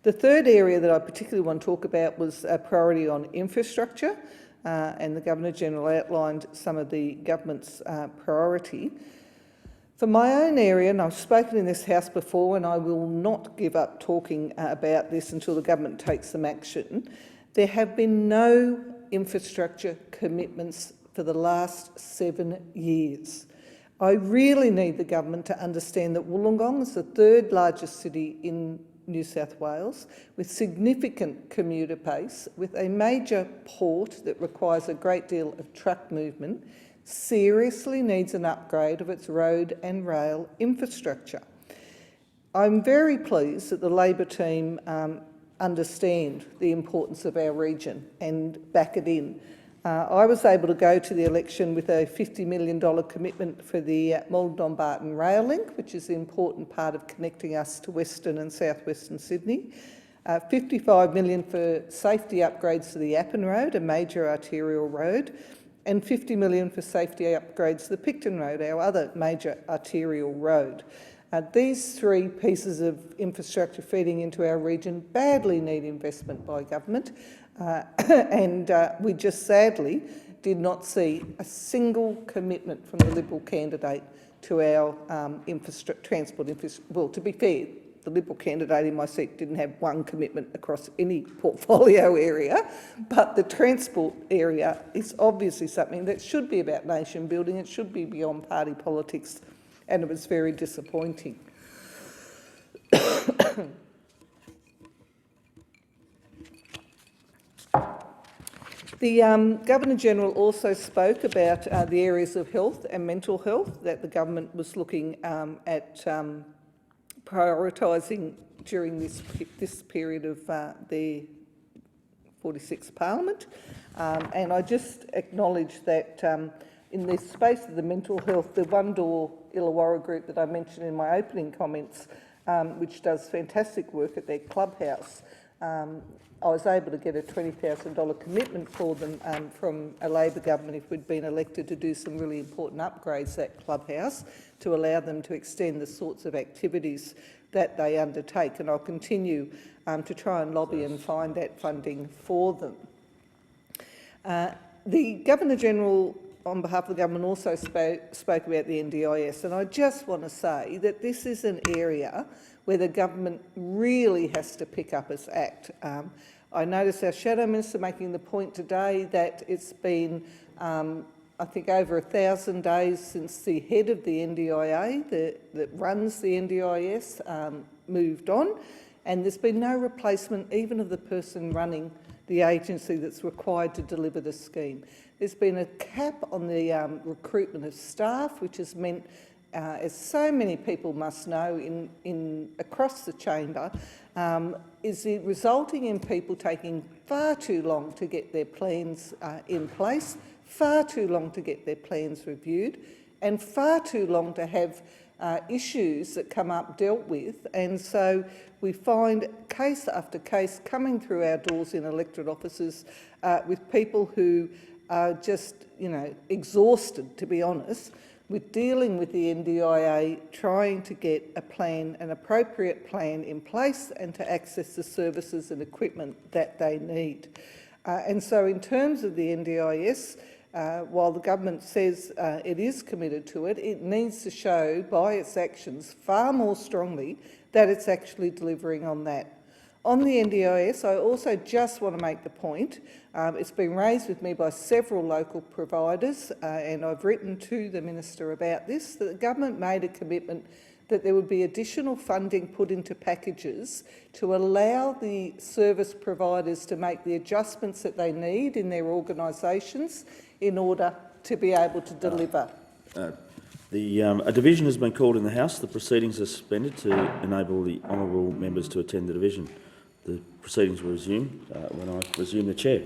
The third area that I particularly want to talk about was a priority on infrastructure, and the Governor-General outlined some of the government's priority. For my own area, and I've spoken in this House before, and I will not give up talking about this until the government takes some action, there have been no infrastructure commitments for the last 7 years. I really need the government to understand that Wollongong is the third largest city in New South Wales, with significant commuter base, with a major port that requires a great deal of truck movement, seriously needs an upgrade of its road and rail infrastructure. I'm very pleased that the Labor team understand the importance of our region and back it in. I was able to go to the election with a $50 million commitment for the Moldon-Barton Rail Link, which is an important part of connecting us to Western and South-Western Sydney. $55 million for safety upgrades to the Appin Road, a major arterial road, and $50 million for safety upgrades to the Picton Road, our other major arterial road. These three pieces of infrastructure feeding into our region badly need investment by government, and we just sadly did not see a single commitment from the Liberal candidate to our transport infrastructure. Well, to be fair, the Liberal candidate in my seat didn't have one commitment across any portfolio area, but the transport area is obviously something that should be about nation building. It should be beyond party politics, and it was very disappointing. The Governor-General also spoke about the areas of health and mental health that the government was looking at prioritising during this period of the 46th Parliament. And I just acknowledge that in the space of the mental health, the One Door Illawarra group that I mentioned in my opening comments, which does fantastic work at their clubhouse, I was able to get a $20,000 commitment for them from a Labor government if we'd been elected to do some really important upgrades to that clubhouse to allow them to extend the sorts of activities that they undertake. And I'll continue to try and lobby and find that funding for them. The Governor-General, on behalf of the government, also spoke about the NDIS, and I just want to say that this is an area where the government really has to pick up its act. I noticed our Shadow Minister making the point today that it's been, I think, over 1,000 days since the head of the NDIA that runs the NDIS moved on, and there's been no replacement even of the person running the agency that's required to deliver the scheme. There's been a cap on the recruitment of staff, which has meant, as so many people must know across the chamber, is resulting in people taking far too long to get their plans in place, far too long to get their plans reviewed, and far too long to have issues that come up dealt with. And so we find case after case coming through our doors in electorate offices with people who are just, exhausted, to be honest, with dealing with the NDIA, trying to get a plan, an appropriate plan in place and to access the services and equipment that they need. And so in terms of the NDIS, while the government says it is committed to it, it needs to show by its actions far more strongly that it's actually delivering on that. On the NDIS, I also just want to make the point, it's been raised with me by several local providers, and I've written to the Minister about this, that the government made a commitment that there would be additional funding put into packages to allow the service providers to make the adjustments that they need in their organisations in order to be able to deliver. A division has been called in the House. The proceedings are suspended to enable the honourable members to attend the division. The proceedings will resume when I resume the chair.